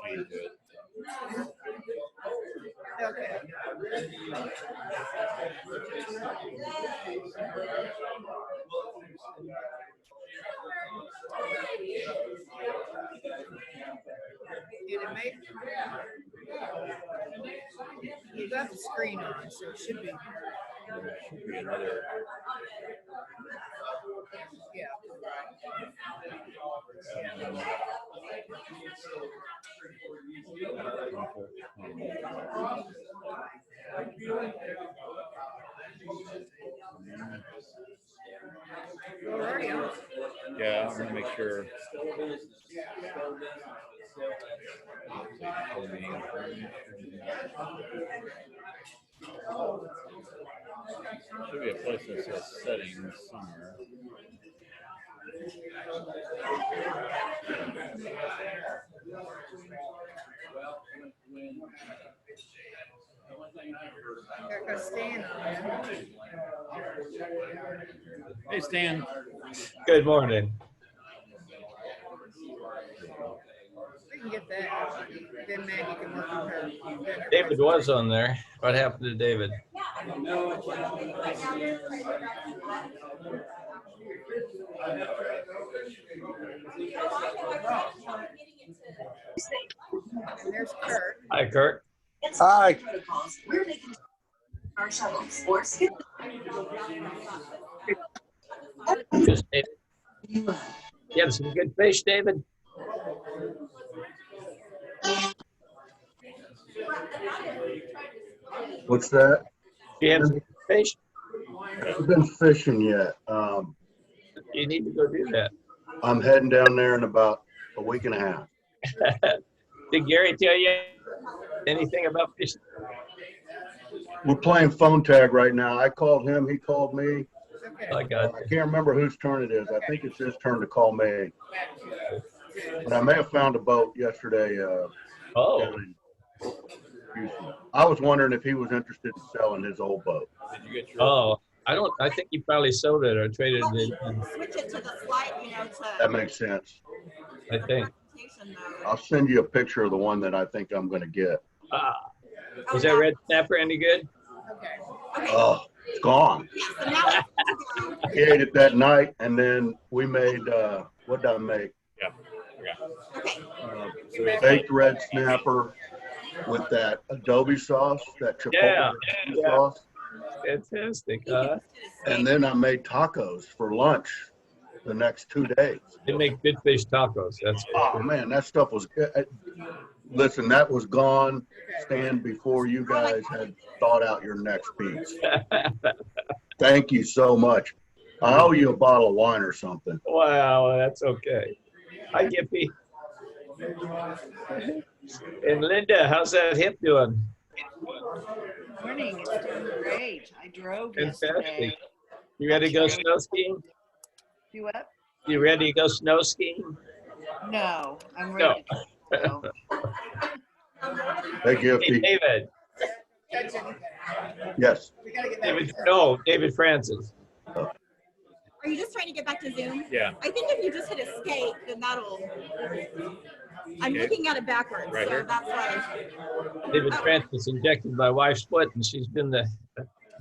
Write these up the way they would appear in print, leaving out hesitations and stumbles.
change it. Okay. Did it make? You got the screen on, so it should be. There should be another. Yeah. We're already on. Yeah, I'm gonna make sure. Should be a place that says settings somewhere. Got Stan on. Hey, Stan. Good morning. We can get that. Then Maggie can work on her. David was on there. What happened to David? And there's Kurt. Hi, Kurt. Hi. Just David. You have some good fish, David? What's that? You have some fish? I've been fishing yet. You need to go do that. I'm heading down there in about a week and a half. Did Gary tell you anything about fishing? We're playing phone tag right now. I called him. He called me. Okay. I got I can't remember whose turn it is. I think it's his turn to call me. But I may have found a boat yesterday. Oh, Down in Houston. I was wondering if he was interested in selling his old boat. Did you get your? oh, I think you probably sold it or traded it in, Switch it to the slide, That makes sense. I think. I'll send you a picture of the one that I think I'm going to get. Was that red snapper any good? Okay. Oh, it's gone. So now He ate it that night, and then we made, what did I make? Baked red snapper with that adobe sauce, that chipotle Yeah. sauce. Fantastic. And then I made tacos for lunch the next 2 days. They make good fish tacos. That's Oh, man, that stuff was good. Listen, that was gone, Stan, before you guys had thought out your next piece. Thank you so much. I owe you a bottle of wine or something. Wow, that's okay. Hi, Gippy. And Linda, how's that hip doing? Morning, it's doing great. I drove Fantastic. yesterday. You ready to go snow skiing? You what? You ready to go snow skiing? No, I'm ready to go. Hey, Hey, Gifty. David. Yes. We gotta get David, no, David Francis. are you just trying to get back to Zoom? Yeah. I think if you just hit escape, then that'll. I'm looking at it backwards, Right so here? that's why. David Francis injected my wife's foot, and she's been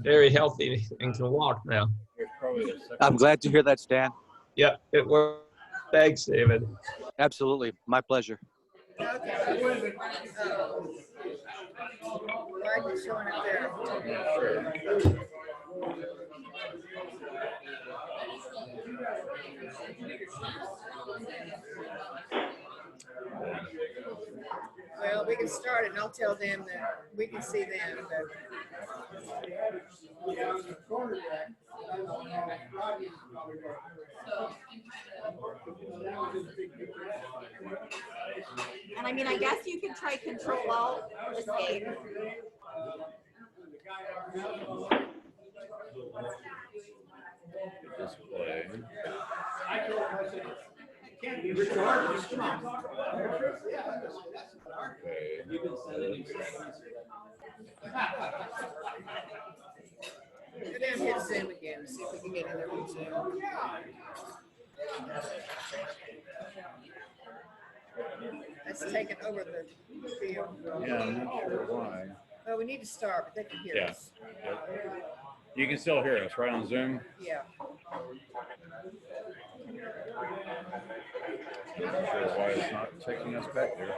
very healthy and can walk now. There's probably a second. I'm glad to hear that, Stan. Yeah, it worked. Thanks, David. Absolutely. My pleasure. Okay. Why are you showing up there? Yeah, sure. Well, we can start it and I'll tell them that we can see them. And I mean, I guess you could try Control Alt Escape. Display. Okay. Go down and hit Zoom again, see if we can get in there with Zoom. It's taken over the field. Yeah, I'm not sure why. Well, we need to start, but they can hear Yeah. us. You can still hear us, right, on Zoom? Yeah. I'm not sure why it's not taking us back there.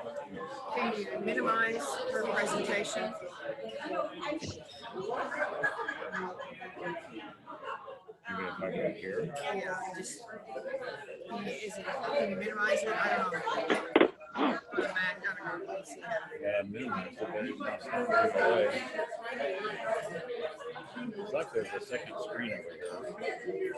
Can you minimize her presentation? Maybe if I go here. Yeah, just, can you minimize it? I don't know. On a Mac, on a PC. Yeah, minimize it, but it's not stopping it away. It's like there's a second screen over here.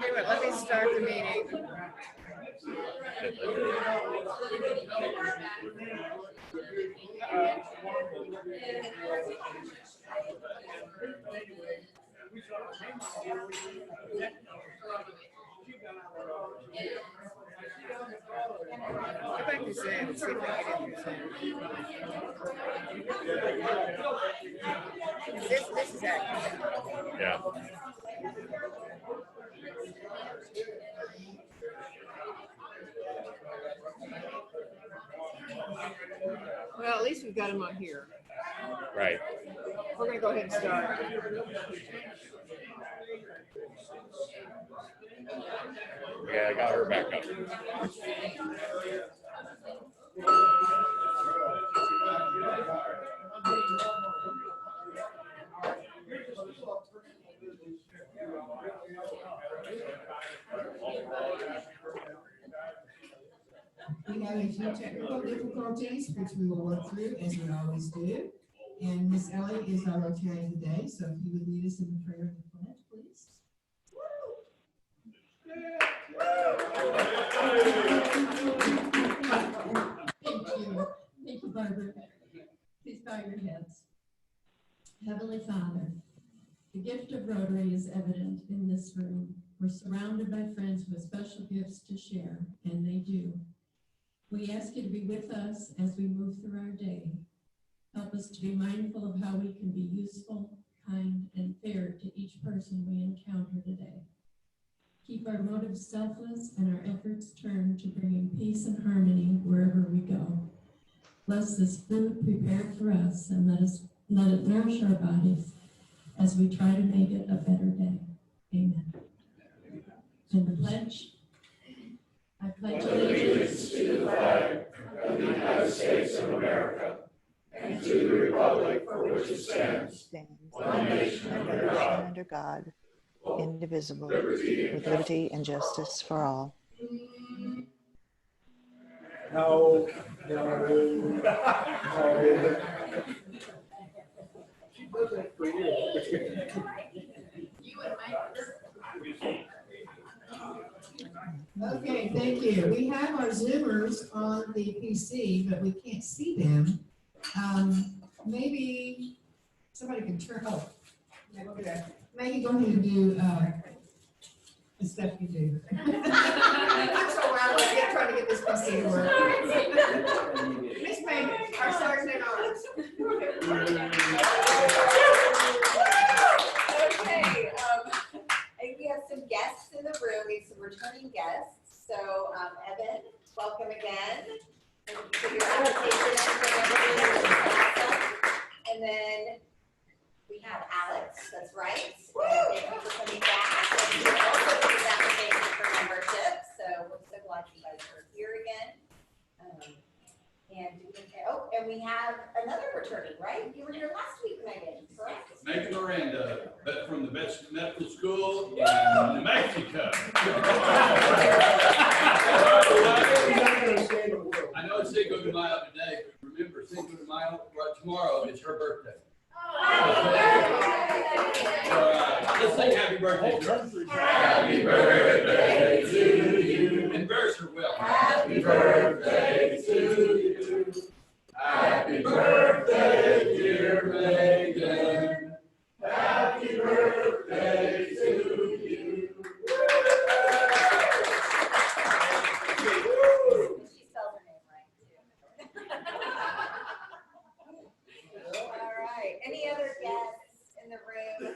Anyway, let me start the meeting. Go back to Zoom and see if I can get into Zoom. This is active. Yeah. Well, at least we've got him on here. Right. We're going to go ahead and start. Yeah, I got her back up. We have a few technical difficulties, which we will work through as we always do. And Miss Ellie is our Rotarian today, so if you would lead us in the prayer of the pledge, please. Thank you, Barbara. Please bow your heads. Heavenly Father, the gift of Rotary is evident in this room. We're surrounded by friends with special gifts to share, and they do. We ask you to be with us as we move through our day. Help us to be mindful of how we can be useful, kind, and fair to each person we encounter today. Keep our motives selfless and our efforts turned to bringing peace and harmony wherever we go. Bless this food prepared for us and let it nourish our bodies as we try to make it a better day. Amen. And the pledge. I pledge allegiance to the flag of the United States of America and to the republic for which it stands, one nation under God, indivisible, with liberty and justice for all. No. Okay, thank you. We have our Zoomers on the PC, but we can't see them. Maybe somebody can turn, yeah, look at that. Maggie, go ahead and do the stuff you do. I'm so loud, I'm trying to get this PC to work. Miss Maggie, our sergeant at arms. Okay, I think we have some guests in the room. We have some returning guests. So, Evan, welcome again. Put your application in. And then we have Alex, that's right. Thank you for coming back. And you also put his application for membership. So we're so glad you guys are here again. And we have another returning, right? You were here last week, Megan, correct? Megan Miranda, but from the best medical school in New Mexico. I know it's Cinco de Mayo today, but remember, Cinco de Mayo, right tomorrow, it's her birthday. Let's sing happy birthday to her. Happy birthday to you. And verse her well. Happy birthday to you. Happy birthday, dear Megan. Happy birthday to you. She spells her name right, too. All right, any other guests in the room?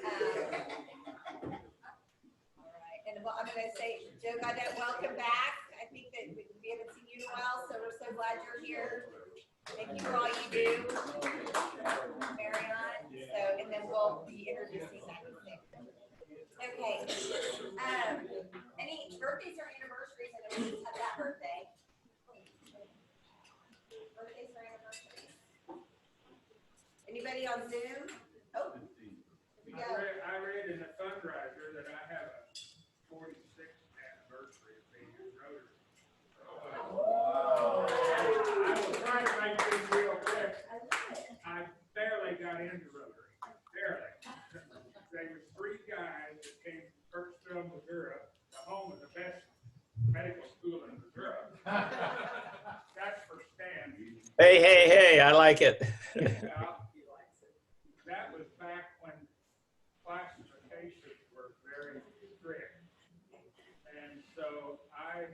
All right, and well, I'm gonna say, Joe Gaudette, welcome back. I think that we haven't seen you in a while, so we're so glad you're here. Thank you for all you do, Marion. So, and then we'll be introducing that music. Okay. Any birthdays or anniversaries? I know we just had that birthday. Birthdays or anniversaries? Anybody on Zoom? Oh. I read in the fundraiser that I have a 46th anniversary of being in Rotary. Wow. I will try to make this real quick. I barely got into Rotary. Barely. There were 3 guys that came from Kirksville, Missouri, the home of the best medical school in Missouri. That's for Stan. Hey, I like it. That was back when classifications were very strict. And so I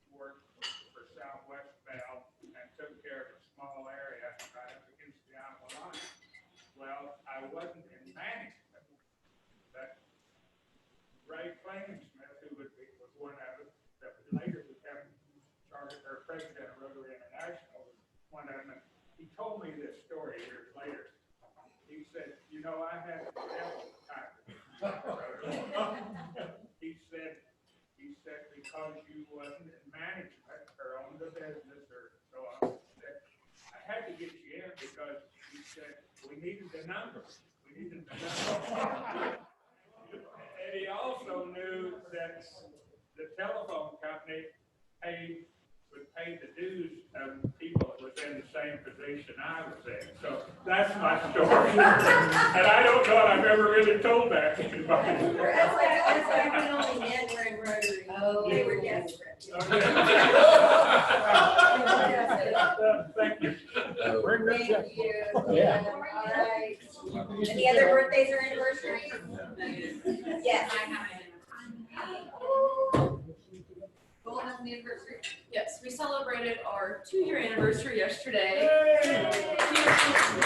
worked for Southwest Bell and took care of a small area right up against the Iowa line. Well, I wasn't in management. But Ray Klingensmith, who was one of us that later became charter or president of Rotary International, was one of them. And he told me this story years later. He said, you know, I had the devil time. He said, because you wasn't in management or owned a business or so on, that I had to get you in because he said we needed the numbers. We needed the numbers. And he also knew that the telephone company would pay the dues of people that was in the same position I was in. So that's my story. And I don't know if I've ever really told that to anybody. That's why we only men were in Rotary. Oh, they were desperate. Thank you. Thank you. Yeah. All right. Any other birthdays or anniversaries? Yes. Golden anniversary. Yes, we celebrated our 2-year anniversary yesterday.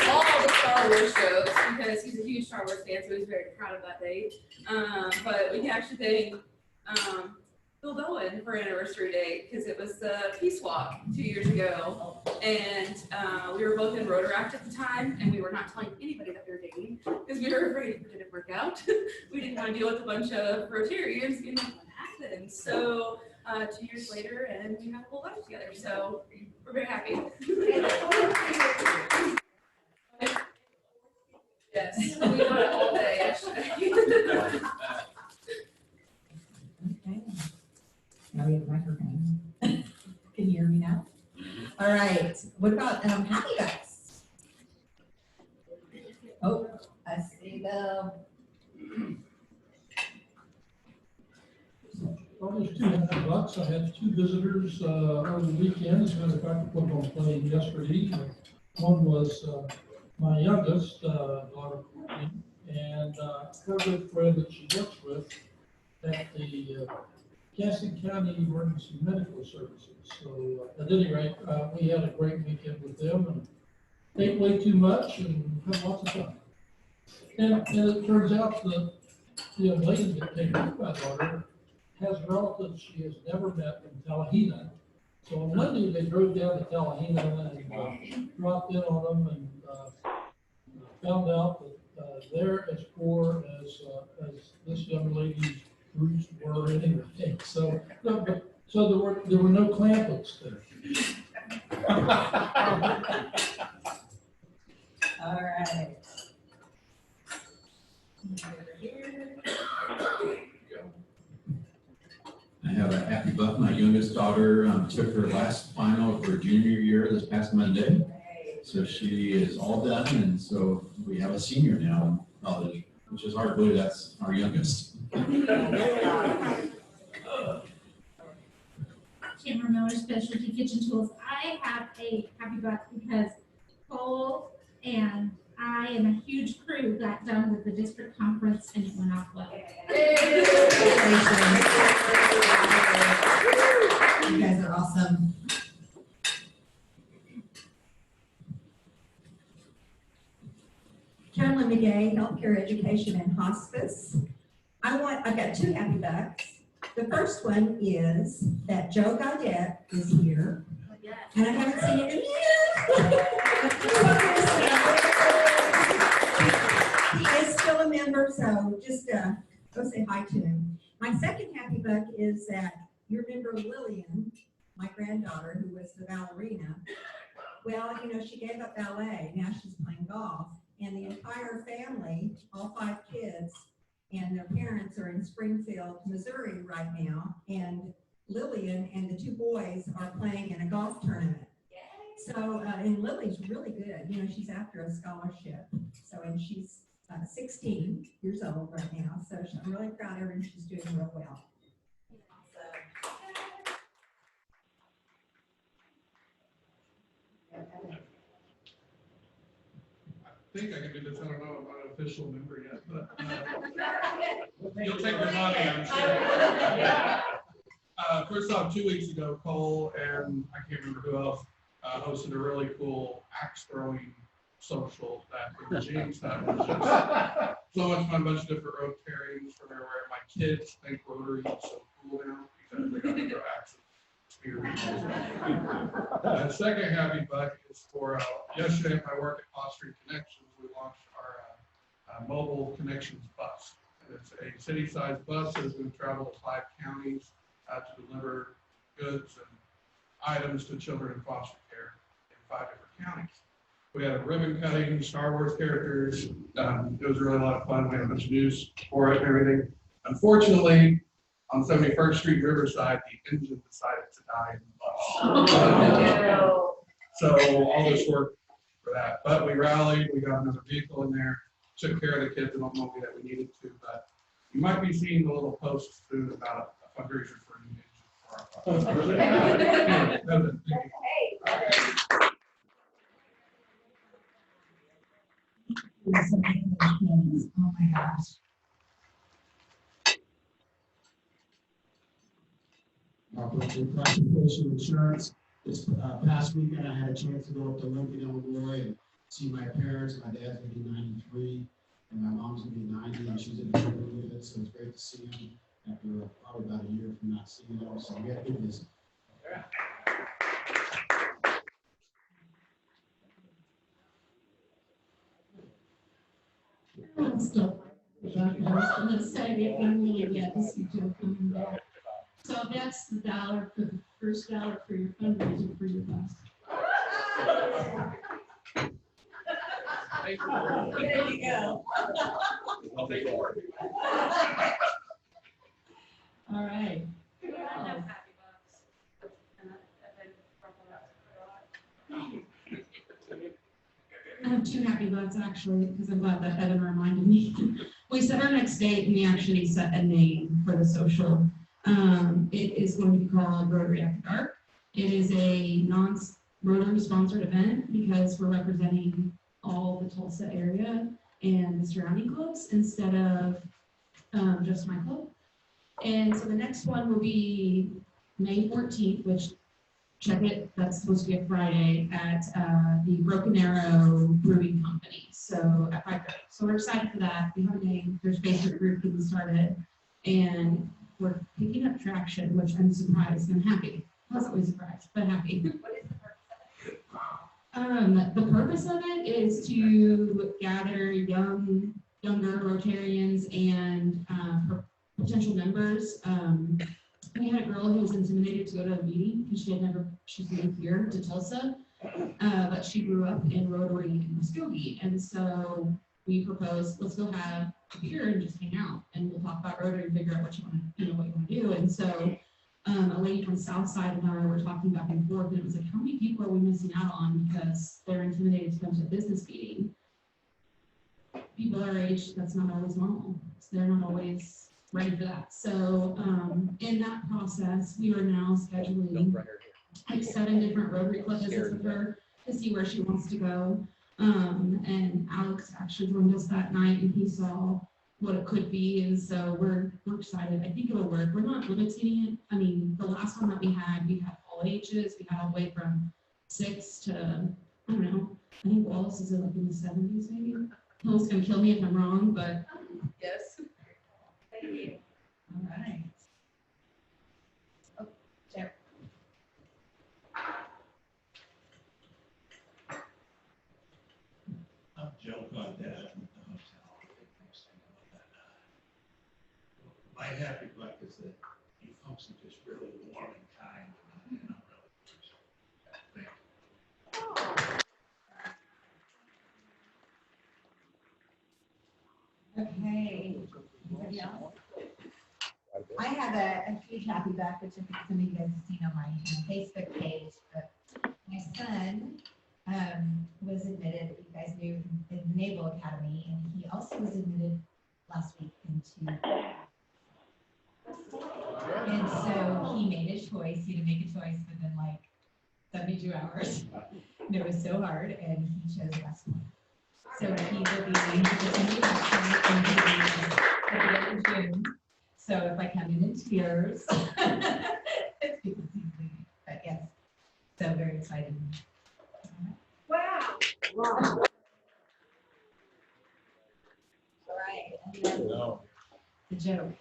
All the Star Wars shows because he's a huge Star Wars fan, so he's very proud of that date. But we can actually thank Bill Bowen for anniversary day because it was the Peace Walk 2 years ago, and we were both in Rotaract at the time, and we were not telling anybody that we were dating because we were afraid it didn't work out. We didn't want to deal with a bunch of Rotarians, you know what happened. So 2 years later, and we have a whole life together, so we're very happy. Yes, we got it all day yesterday. Okay. Now we have a microphone. Can you hear me now? All right. What about happy bucks? Oh, I see them. Well, there's $200. I had 2 visitors over the weekend. As a matter of fact, I put them on a plane yesterday. One was my youngest daughter, and her good friend that she works with at the Cassie County Emergency Medical Services. So at any rate, we had a great weekend with them and ate way too much and had lots of fun. And it turns out that the young lady that came with my daughter has relatives she has never met in Talahena. So on Monday, they drove down to Talahena and dropped in on them and found out that they're as poor as this young lady's roots were anyway. So there were no clampets there. All right. Over here. I have a happy buck. My youngest daughter took her last final of her junior year this past Monday. So she is all done, and so we have a senior now in college, which is hard to believe that's our youngest. Cameron Miller Specialty Kitchen Tools. I have a happy buck because Cole and I and a huge crew got done with the district conference and it went off well. You guys are awesome. Carolyn McGay, Healthcare Education and Hospice. I've got two happy bucks. The first one is that Joe Gaudette is here. And I haven't seen him yet. He is still a member, so just go say hi to him. My second happy buck is that you remember Lillian, my granddaughter, who was the ballerina. Well, you know, she gave up ballet. Now she's playing golf. And the entire family, all 5 kids, and their parents are in Springfield, Missouri right now. And Lillian and the 2 boys are playing in a golf tournament. So, and Lily's really good. You know, she's after a scholarship. So, and she's 16 years old right now. So I'm really proud of her and she's doing real well. I think I can do this. I don't know. I'm not an official member yet, but you'll take your money, I'm sure. First off, 2 weeks ago, Cole and I can't remember who else hosted a really cool axe throwing social that the Jamestown was just so much fun. A bunch of different Rotarians from everywhere. My kids think Rotary is so cool now because they got to throw axes. Second happy buck is for yesterday at my work at Fostering Connections, we launched our mobile connections bus. It's a city-sized bus that is going to travel to 5 counties to deliver goods and items to children in foster care in 5 different counties. We had a ribbon cutting, Star Wars characters. It was really a lot of fun. We had a bunch of news for it and everything. Unfortunately, on 71st Street, Riverside, the engine decided to die in the bus. So all this work for that. But we rallied, we got another vehicle in there, took care of the kids in Oklahoma that we needed to. But you might be seeing the little posts soon about a fundraiser for a new engine for our bus. Oh my gosh. Transportation insurance. This past weekend, I had a chance to go up to Lincoln, Illinois, and see my parents. My dad's gonna be 93, and my mom's gonna be 90, and she's in the neighborhood with it. So it's great to see him after probably about a year from not seeing them. So we had a good visit. I'm still gonna say it when we get to see Joe coming back. So that's the dollar for the first dollar for your fundraiser for your bus. There you go. I'll take it. All right. I have 2 happy bucks actually, because I'm glad that Evan reminded me. We set our next date and we actually set a name for the social. It is going to be called Rotary After Dark. It is a non-Rotary sponsored event because we're representing all the Tulsa area and the surrounding clubs instead of just my club. And so the next one will be May 14th, which, check it, that's supposed to be a Friday at the Broken Arrow Brewing Company. So at 5:30. So we're excited for that. We have a name. There's Facebook group getting started. And we're picking up traction, which I'm surprised and happy. Pleasantly surprised, but happy. What is the purpose of it? The purpose of it is to gather younger Rotarians and potential members. We had a girl who was intimidated to go to a meeting because she's moved here to Tulsa, but she grew up in Rotary in Muskogee. And so we proposed, let's go have a beer and just hang out and we'll talk about Rotary and figure out what you want to do. And so a lady from Southside and I were talking back and forth, and it was like, how many people are we missing out on because they're intimidated to come to a business meeting? People our age, that's not always normal. So they're not always ready for that. So in that process, we are now scheduling like 7 different Rotary Club visits with her to see where she wants to go. And Alex actually joined us that night and he saw what it could be. And so we're excited. I think it'll work. We're not limiting it. I mean, the last one that we had all ages. We had all the way from 6 to, I don't know, I think Wallace is like in the 70s maybe. Paul's gonna kill me if I'm wrong, but. Yes. Thank you. All right. Oh, Jeff. I'm Joe Condell from the hotel. My happy luck is that you folks are just really warm and kind. And I'm really Okay. Anybody else? I have a huge happy back, which I think some of you guys have seen on my Facebook page. But my son was admitted, you guys knew, in the Naval Academy, and he also was admitted last week into. And so he made his choice. He had to make a choice within like 72 hours. And it was so hard, and he chose West Point. So he will be attending West Point at the end of June. So if I come in tears, it's because he's leaving. But yes, so very excited. Wow. All right. And then the joke.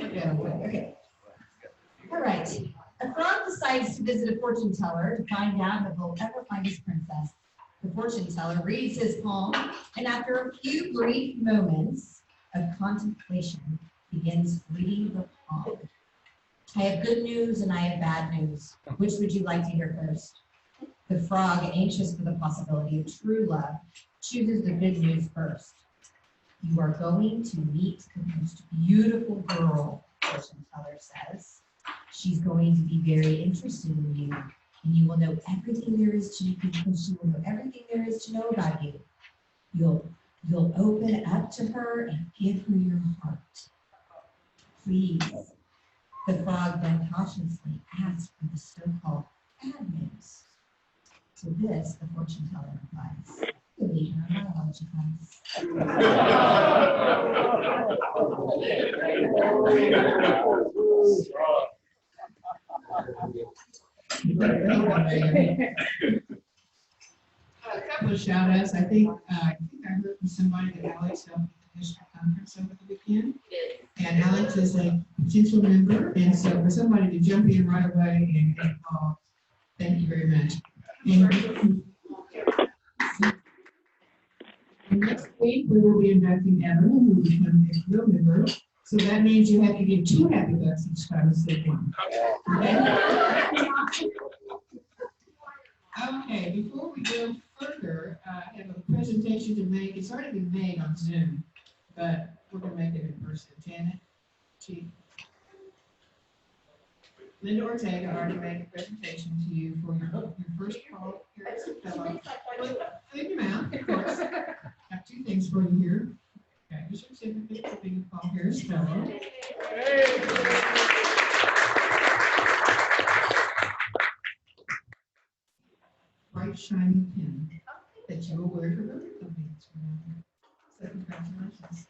Okay. All right. A frog decides to visit a fortune teller to find out if he'll ever find his princess. The fortune teller reads his palm, and after a few brief moments of contemplation, begins reading the palm. I have good news and I have bad news. Which would you like to hear first? The frog, anxious for the possibility of true love, chooses the good news first. You are going to meet the most beautiful girl, fortune teller says. She's going to be very interested in you, and you will know everything there is to know, because she will know everything there is to know about you. You'll open up to her and give her your heart. Please. The frog then cautiously asks for the so-called bad news. To this, the fortune teller replies, "You'll meet her in biology A couple of shout outs. I think I heard from somebody that Alex helped with the district conference over the weekend. And Alex is a potential member. And so for somebody to jump in right away and get involved, thank you very much. And next week, we will be inducting Evan, who will become a real member. So that means you have to give 2 happy bucks each time instead of 1. Okay, before we go further, I have a presentation to make. It's already been made on Zoom, but we're going to make it in person. Janet, Chief. Linda Ortega already made a presentation to you for your first call here at Fellow. Clean your mouth, of course. Got 2 things for you here. Okay, your certificate for being a call here as Fellow. Bright shiny pin that you will wear for birthday companies. So congratulations.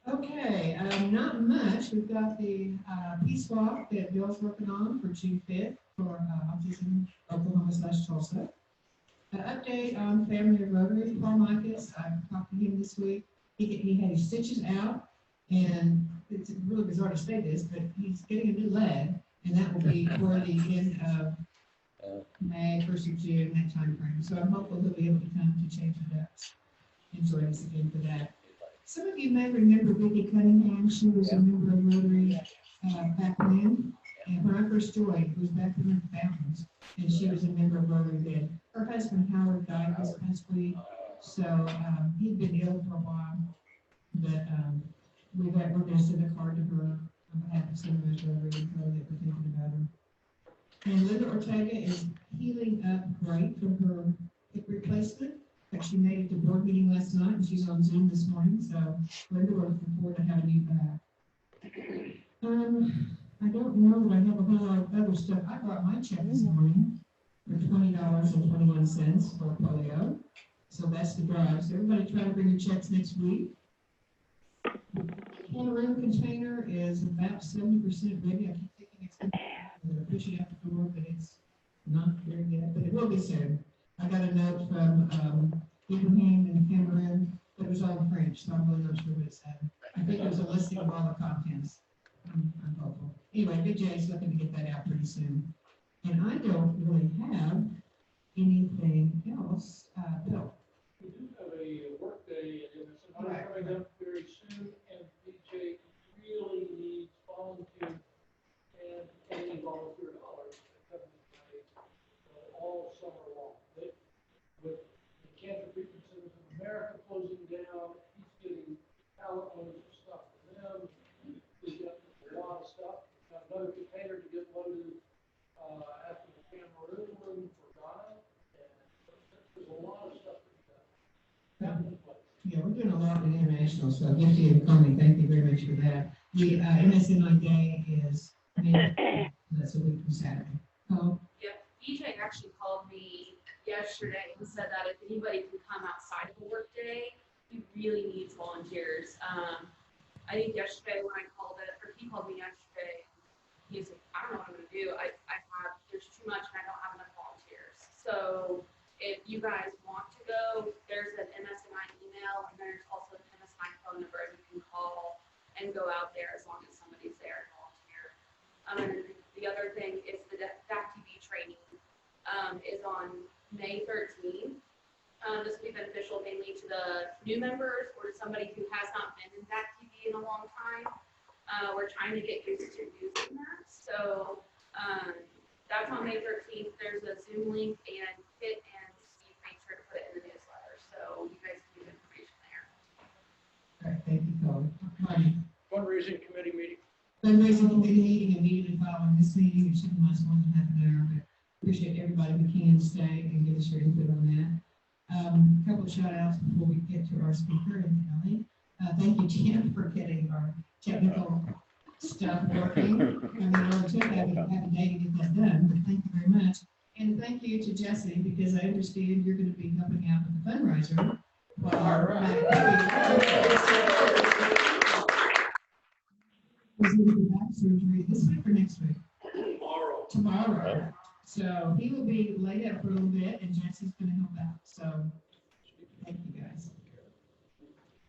Okay, not much. We've got the peace walk that Bill's working on for June 5th for Autism Oklahoma/Tulsa. An update on Family of Rotary. Paul Micus, I talked to him this week. He had his stitches out, and it's really bizarre to say this, but he's getting a new leg, and that will be for the end of May, 1st of June, that time frame. So I'm hopeful he'll be able to come to change the ducks and join us again for that. Some of you may remember Vicki Cunningham. She was a member of Rotary back then. And when I first joined, it was back in the fountains, and she was a member of Rotary then. Her husband Howard died this past week, so he'd been ill for a while. But we're going to send a card to her on behalf of some of us Rotary and that we're thinking about her. And Linda Ortega is healing up great from her hip replacement. She made it to board meeting last night, and she's on Zoom this morning, so Linda, we're looking forward to having you back. I don't know that I have a whole lot of other stuff. I brought my check this morning for $20.21 for polio. So that's the drive. So everybody try to bring your checks next week. The room container is about 70% ready. I keep thinking it's going to push it out the door, but it's not there yet, but it will be soon. I got a note from Ibrahim in Cameroon, but it was all in French, so I'm really not sure what it said. I think it was a listing of all the contents. I'm hopeful. Anyway, Big J's looking to get that out pretty soon. And I don't really have anything else. Bill. We do have a work day in Emerson, coming up very soon, and BJ really needs volunteers and any volunteer dollars to come to play all summer long. With the Cancer Treatment Centers of America closing down, he's getting pallet loads of stuff for them. We've got a lot of stuff. We've got another container to get loaded after the Cameroon room for Ghana. And there's a lot of stuff to be done. Yeah, we're doing a lot with international stuff. Thank you, Connie. Thank you very much for that. The MSNI Day is that's a week from Saturday. Oh. Yep. EJ actually called me yesterday and said that if anybody can come outside of a work day, he really needs volunteers. I think yesterday when I called it, or he called me yesterday, he was like, I don't know what I'm gonna do. There's too much and I don't have enough volunteers. So if you guys want to go, there's an MSNI email and there's also an MSNI phone number you can call and go out there as long as somebody's there and volunteer. The other thing is the DAC-TV training is on May 13th. This will be beneficial mainly to the new members or to somebody who has not been in DAC-TV in a long time. We're trying to get used to using that. So that's on May 13th. There's a Zoom link, and Kit and Steve make sure to put it in the newsletter. So you guys can get information there. All right, thank you, Connie. Fundraising committee meeting. Fundraising committee meeting immediately following this meeting. It shouldn't last more than half an hour, but appreciate everybody who can stay and give us your input on that. A couple of shout outs before we get to our speaker and Kelly. Thank you, Tim, for getting our technical stuff working. I mean, it took half a day to get that done, but thank you very much. And thank you to Jesse, because I understand you're going to be helping out with the fundraiser. All right. He's going to be back surgery this week or next week? Tomorrow. So he will be laid up for a little bit, and Jesse's going to help out. So thank you guys.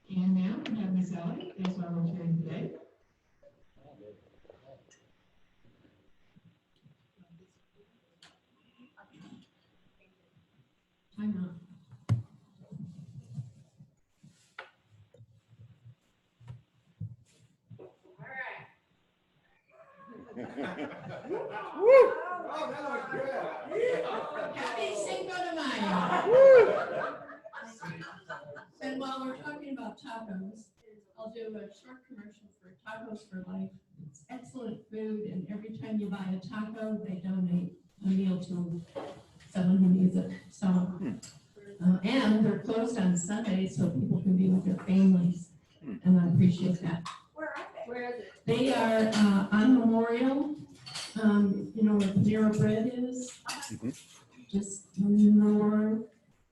And now we have Miss Ellie as our Rotarian today. Time out. Oh, that was good. Happy Cinco de Mayo. And while we're talking about tacos, I'll do a short commercial for Tacos for Life. It's excellent food, and every time you buy a taco, they donate a meal to someone who needs it. So, and they're closed on Sunday, so people can be with their families, and I appreciate that. Where are they? Where is it? They are on Memorial. You know where Panera Bread is? Just north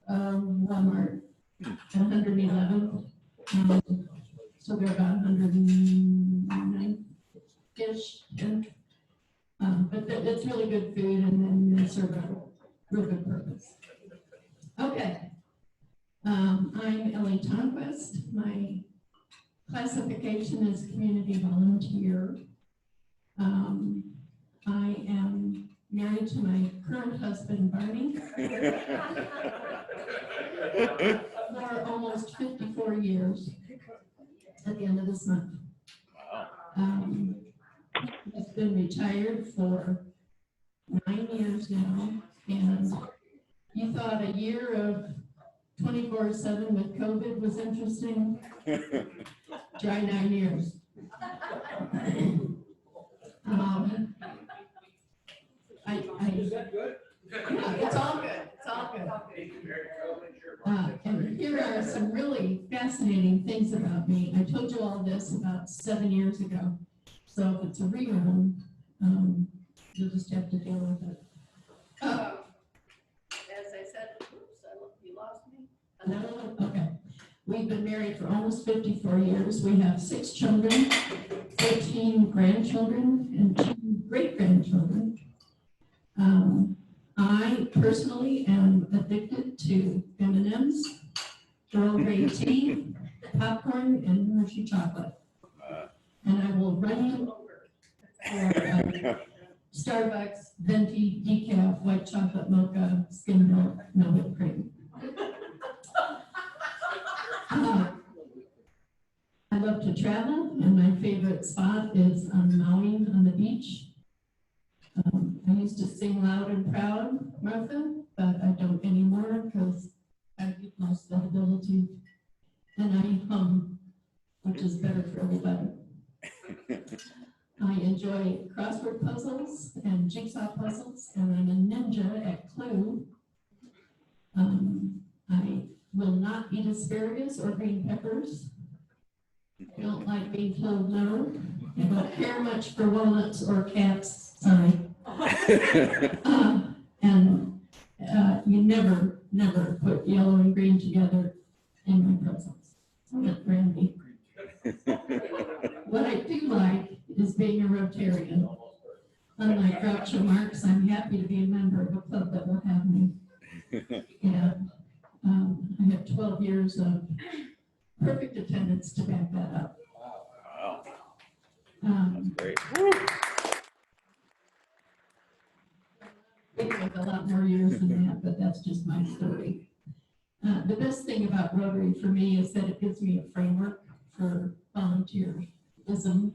of Walmart at 111th. So they're about 109-ish. But it's really good food, and then they serve a real good purpose. Okay. I'm Ellie Tonquist. My classification is community volunteer. I am married to my current husband, Barney, for almost 54 years at the end of this month. He's been retired for 9 years now, and you thought a year of 24/7 with COVID was interesting? Try 9 years. Is that good? Yeah, it's all good. It's all good. And here are some really fascinating things about me. I told you all this about 7 years ago. So if it's a rerun, you'll just have to deal with it. As I said, oops, you lost me. No, okay. We've been married for almost 54 years. We have 6 children, 14 grandchildren, and 2 great-grandchildren. I personally am addicted to M&Ms, Earl Grey tea, popcorn, and Hershey chocolate. And I will run you over for Starbucks, venti, decaf, white chocolate mocha, skim milk, no whipped cream. I love to travel, and my favorite spot is on Maui on the beach. I used to sing loud and proud, Martha, but I don't anymore because I've lost that ability. And I hum, which is better for everybody. I enjoy crossword puzzles and jigsaw puzzles, and I'm a ninja at Clue. I will not eat asparagus or green peppers. I don't like being told no. I don't care much for walnuts or cats, sorry. And you never put yellow and green together in my presence. Not Randy. What I do like is being a Rotarian. Unlike Groucho Marx, I'm happy to be a member of a club that will have me. And I have 12 years of perfect attendance to back that up. Wow. That's great. With a lot more years than that, but that's just my story. The best thing about Rotary for me is that it gives me a framework for volunteerism.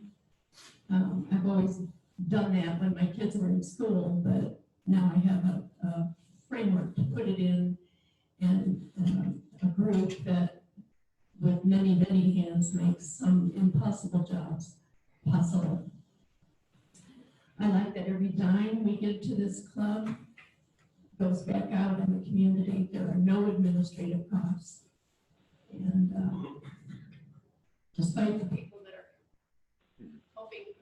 I've always done that when my kids were in school, but now I have a framework to put it in, and a group that with many, many hands makes some impossible jobs possible. I like that every dime we give to this club goes back out in the community. There are no administrative costs. And despite the people that are hoping,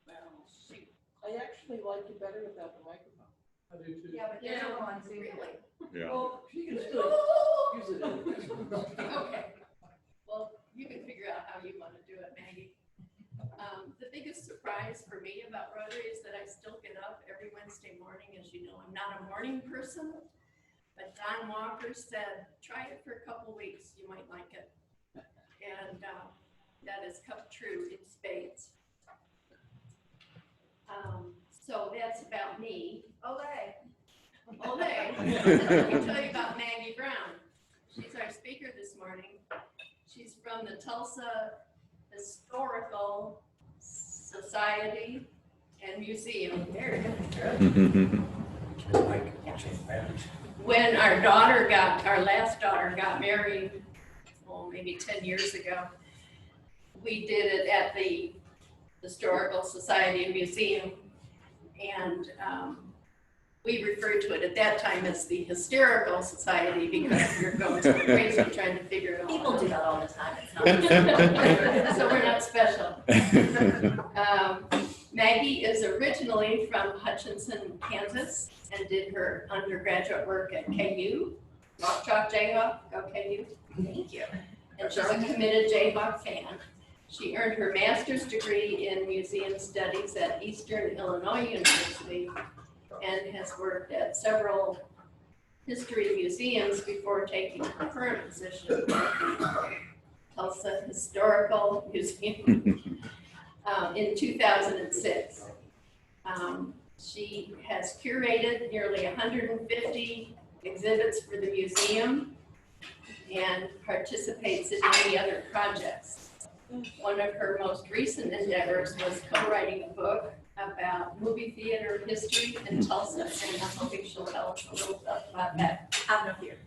well, shoot. I actually like it better without the microphone. I do too. Yeah, but there's no one to. Really? Yeah. Well, she can still use it. Okay. Well, you can figure out how you want to do it, Maggie. The biggest surprise for me about Rotary is that I still get up every Wednesday morning. As you know, I'm not a morning person, but Don Walker said, try it for a couple weeks, you might like it. And that has come true in spades. So that's about me. Olay. Let me tell you about Maggie Brown. She's our speaker this morning. She's from the Tulsa Historical Society and Museum. Very good. When our last daughter got married, well, maybe 10 years ago, we did it at the Historical Society and Museum, and we referred to it at that time as the Hysterical Society because we were going so crazy trying to figure it all out. People do that all the time. It's not So we're not special. Maggie is originally from Hutchinson, Kansas, and did her undergraduate work at KU. Rock Chalk Jayhawk, go KU. Thank you. And she's a committed Jayhawk fan. She earned her master's degree in museum studies at Eastern Illinois University and has worked at several history museums before taking her current position at Tulsa Historical Museum in 2006. She has curated nearly 150 exhibits for the museum and participates in many other projects. One of her most recent endeavors was co-writing a book about movie theater history in Tulsa, and I'm hoping she'll tell us a little bit about that. Have no fear.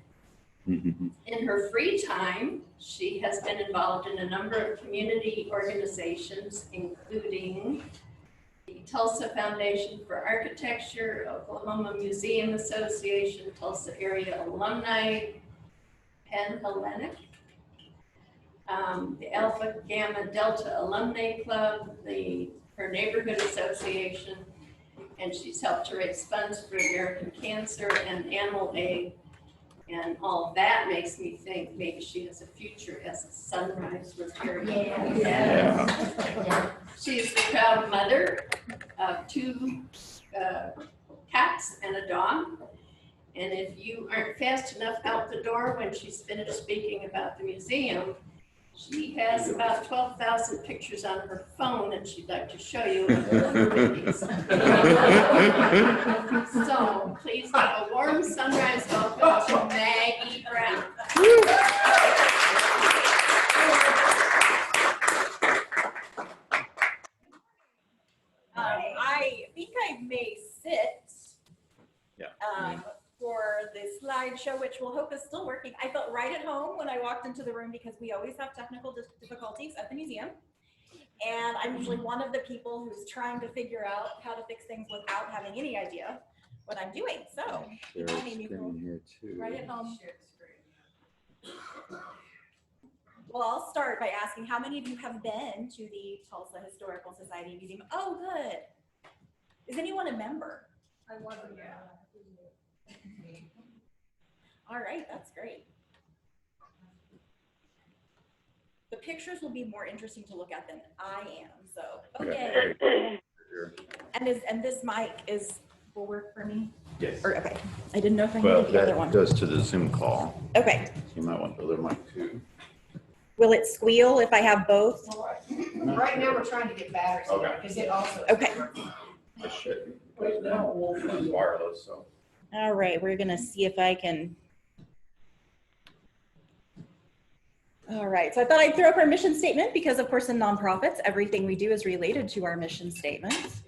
In her free time, she has been involved in a number of community organizations, including the Tulsa Foundation for Architecture, Oklahoma Museum Association, Tulsa Area Alumni, Penn Hellenic, the Alpha Gamma Delta Alumni Club, her neighborhood association, and she's helped to raise funds for American Cancer and Animal Aid. And all of that makes me think maybe she has a future as a Sunrise Rotarian. Yeah. She's the proud mother of 2 cats and a dog. And if you aren't fast enough out the door when she's finished speaking about the museum, she has about 12,000 pictures on her phone that she'd like to show you. So please give a warm Sunrise welcome to Maggie Brown. I think I may sit for the slideshow, which we'll hope is still working. I felt right at home when I walked into the room because we always have technical difficulties at the museum. And I'm usually one of the people who's trying to figure out how to fix things without having any idea what I'm doing. So, Share screen here too. right at home. Well, I'll start by asking how many of you have been to the Tulsa Historical Society Museum? Oh, good. Is anyone a member? I wasn't. All right, that's great. The pictures will be more interesting to look at than I am, so, okay. And this mic will work for me? Yes. Or, okay, I didn't know if I Well, needed the other that one. goes to the Zoom call. Okay. You might want the other mic too. Will it squeal if I have both? Right now, we're trying to get batteries because it also. Okay. It should. It's wireless, so. All right, we're gonna see if I can. All right, so I thought I'd throw up our mission statement because of course in nonprofits, everything we do is related to our mission statement.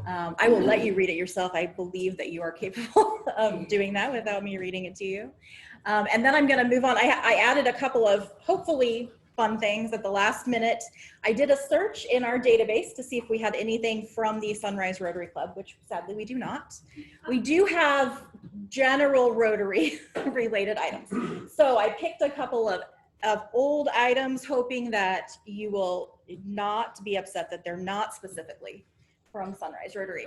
I will let you read it yourself. I believe that you are capable of doing that without me reading it to you. And then I'm gonna move on. I added a couple of hopefully fun things at the last minute. I did a search in our database to see if we had anything from the Sunrise Rotary Club, which sadly we do not. We do have general Rotary related items. So I picked a couple of old items, hoping that you will not be upset that they're not specifically from Sunrise Rotary.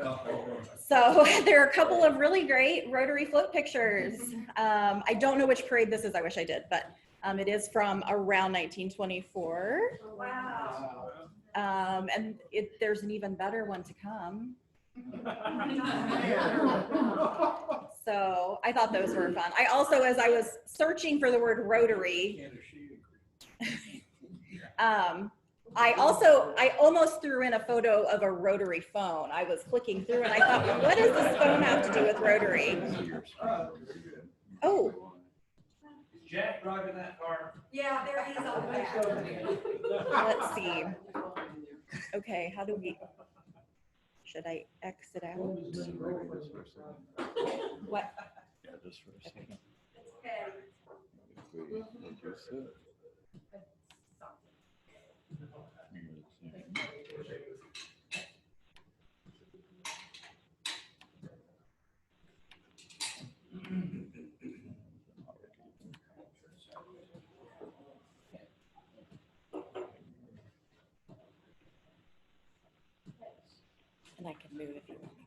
So there are a couple of really great Rotary float pictures. I don't know which parade this is, I wish I did, but it is from around 1924. Wow. And there's an even better one to come. So I thought those were fun. I also, as I was searching for the word Rotary, I almost threw in a photo of a rotary phone. I was clicking through and I thought, well, what does this phone have to do with Rotary? Oh. Jack driving that car? Yeah, there he is on the back. Let's see. Okay, how do we, should I exit out? What? Yeah, just for a second. Okay. If we reduce it. And I can move if you want me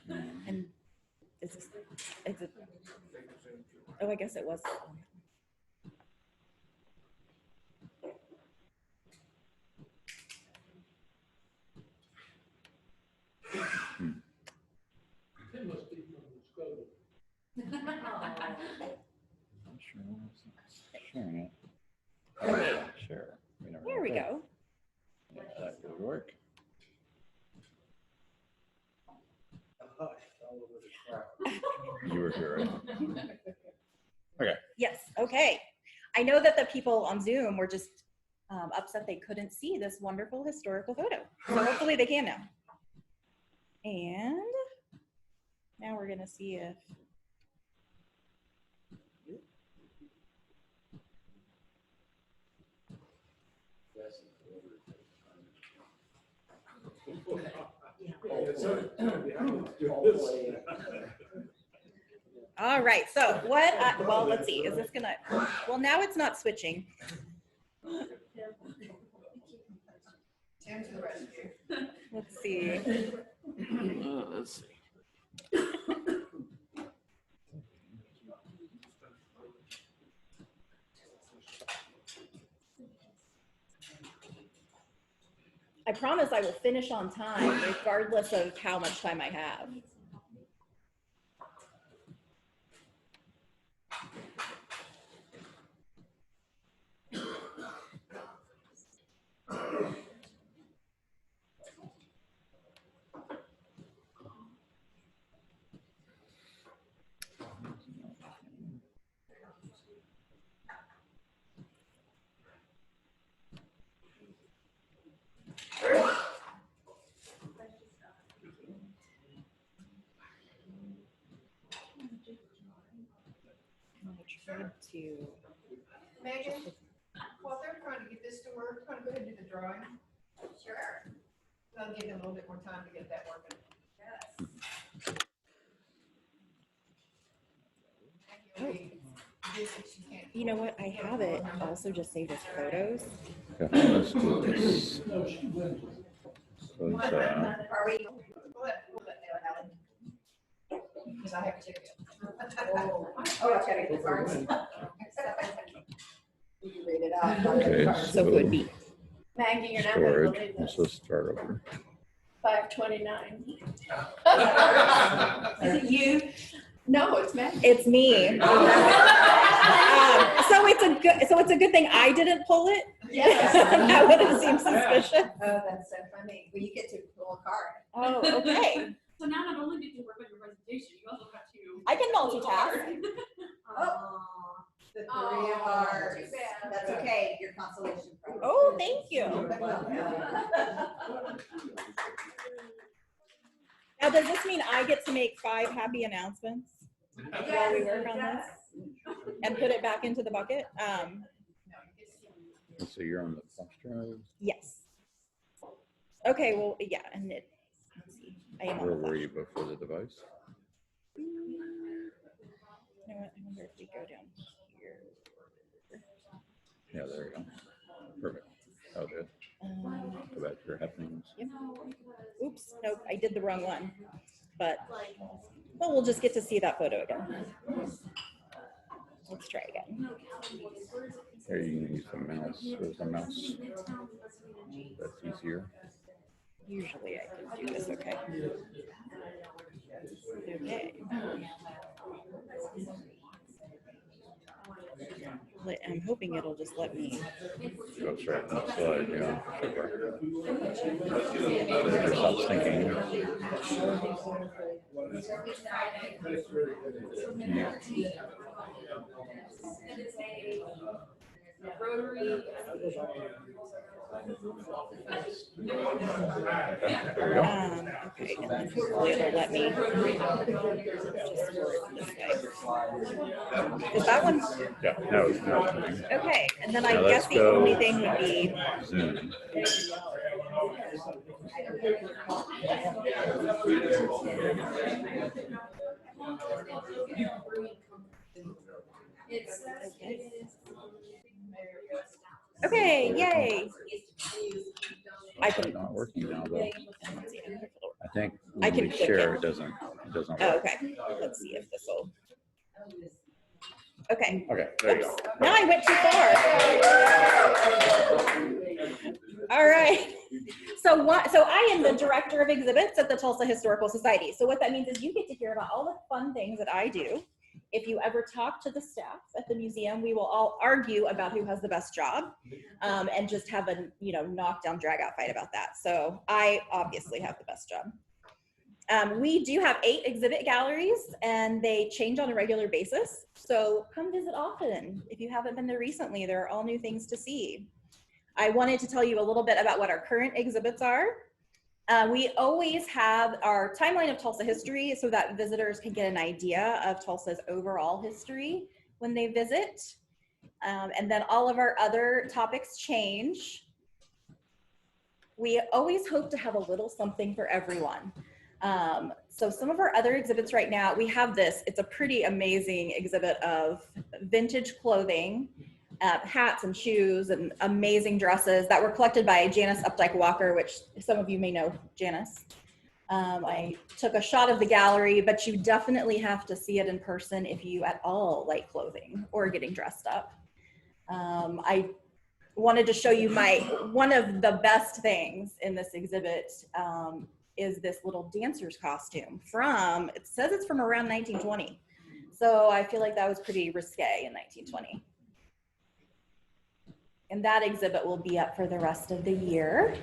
to. And is it, oh, I guess it was. It must be from the scope. I'm sure it's sharing it. Oh, yeah, share. There we go. Yeah, that could work. You were here, right? Okay. Yes, okay. I know that the people on Zoom were just upset they couldn't see this wonderful historical photo. So hopefully they can now. And now we're gonna see if, All right, so what, well, let's see, is this gonna, well, now it's not switching. Tim to the rescue. Let's see. Let's see. I promise I will finish on time regardless of how much time I have. To Megan, while they're trying to get this to work, want to go ahead and do the drawing? Sure. I'll give them a little bit more time to get that working. Yes. You know what? I have it also just saved as photos. Okay, let's do this. So it's, Are we? Because I have to check it. Oh, I'll check it first. You can read it out. okay, So could be. Maggie, you're not gonna storage. believe Let's this. just start over. 529. Is it you? No, it's Maggie. It's me. So it's a good thing I didn't pull it. Yes. That would have seemed suspicious. Oh, that's so funny. Well, you get to pull a card. Oh, okay. So now not only did you work on your presentation, you also got to. I can multitask. Oh, the three of ours. That's okay. Your consolation prize. Oh, thank you. Now, does this mean I get to make 5 happy announcements while we work on this and put it back into the bucket? So you're on the flash drive. Yes. Okay, well, yeah, and it, let's see. I am on Where the were flash. you before the device? You know what? I wonder if we go down here. Yeah, there you go. Perfect. That'll do it. Go back to your happenings. Yep. Oops, nope, I did the wrong one. But, well, we'll just get to see that photo again. Let's try again. Here, you can use the mouse. There's a mouse. That's easier. Usually I can do this okay. Okay. I'm hoping it'll just let me. Go straight on the slide, yeah. Sure. Stop thinking. Rotary. Okay, and then hopefully it'll let me just work this way. Is that one? Yeah, no, it's not. Okay, and then I Now guess let's the only go thing would be. Zoom. Okay, yay. I It's can. not working now, though. I think I when can we click share, it. it doesn't Oh, work. okay, let's see if this will. Okay. Okay, there you Oops. go. Now I went too far. All right. So I am the director of exhibits at the Tulsa Historical Society. So what that means is you get to hear about all the fun things that I do. If you ever talk to the staff at the museum, we will all argue about who has the best job, and just have a knockdown drag out fight about that. So I obviously have the best job. We do have 8 exhibit galleries and they change on a regular basis. So come visit often. If you haven't been there recently, there are all new things to see. I wanted to tell you a little bit about what our current exhibits are. We always have our timeline of Tulsa history so that visitors can get an idea of Tulsa's overall history when they visit. And then all of our other topics change. We always hope to have a little something for everyone. So some of our other exhibits right now, we have this, it's a pretty amazing exhibit of vintage clothing, hats and shoes and amazing dresses that were collected by Janice Updike Walker, which some of you may know Janice. I took a shot of the gallery, but you definitely have to see it in person if you at all like clothing or getting dressed up. I wanted to show you one of the best things in this exhibit is this little dancer's costume from, it says it's from around 1920. So I feel like that was pretty risque in 1920. And that exhibit will be up for the rest of the year.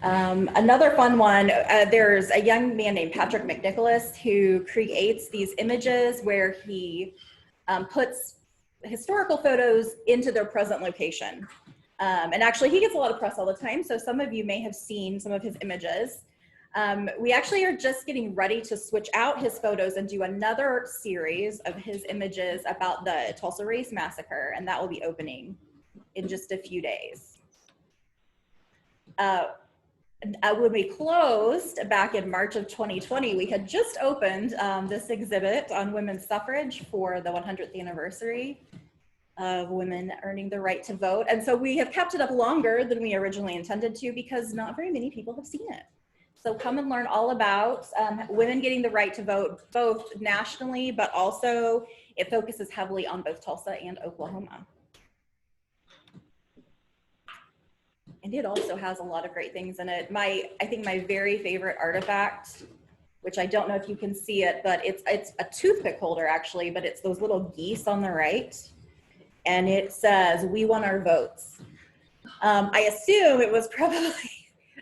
Another fun one, there's a young man named Patrick McNicholas who creates these images where he puts historical photos into their present location. And actually he gets a lot of press all the time, so some of you may have seen some of his images. We actually are just getting ready to switch out his photos and do another series of his images about the Tulsa Race Massacre, and that will be opening in just a few days. When we closed back in March of 2020, we had just opened this exhibit on women's suffrage for the 100th anniversary of women earning the right to vote. And so we have kept it up longer than we originally intended to because not very many people have seen it. So come and learn all about women getting the right to vote, both nationally, but also it focuses heavily on both Tulsa and Oklahoma. And it also has a lot of great things in it. I think my very favorite artifact, which I don't know if you can see it, but it's a toothpick holder actually, but it's those little geese on the right. And it says, "We want our votes." I assume it was probably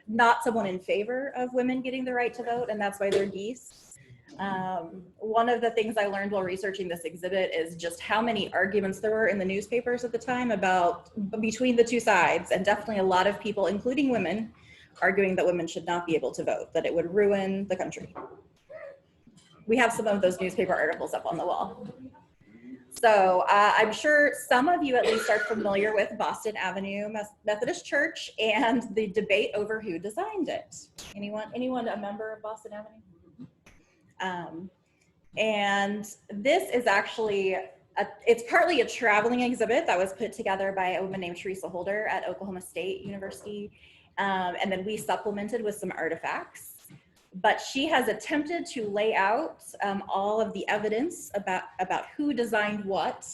not someone in favor of women getting the right to vote, and that's why they're geese. One of the things I learned while researching this exhibit is just how many arguments there were in the newspapers at the time between the two sides, and definitely a lot of people, including women, arguing that women should not be able to vote, that it would ruin the country. We have some of those newspaper articles up on the wall. So I'm sure some of you at least are familiar with Boston Avenue Methodist Church and the debate over who designed it. Anyone a member of Boston Avenue? And this is actually, it's partly a traveling exhibit that was put together by a woman named Teresa Holder at Oklahoma State University. And then we supplemented with some artifacts. But she has attempted to lay out all of the evidence about who designed what,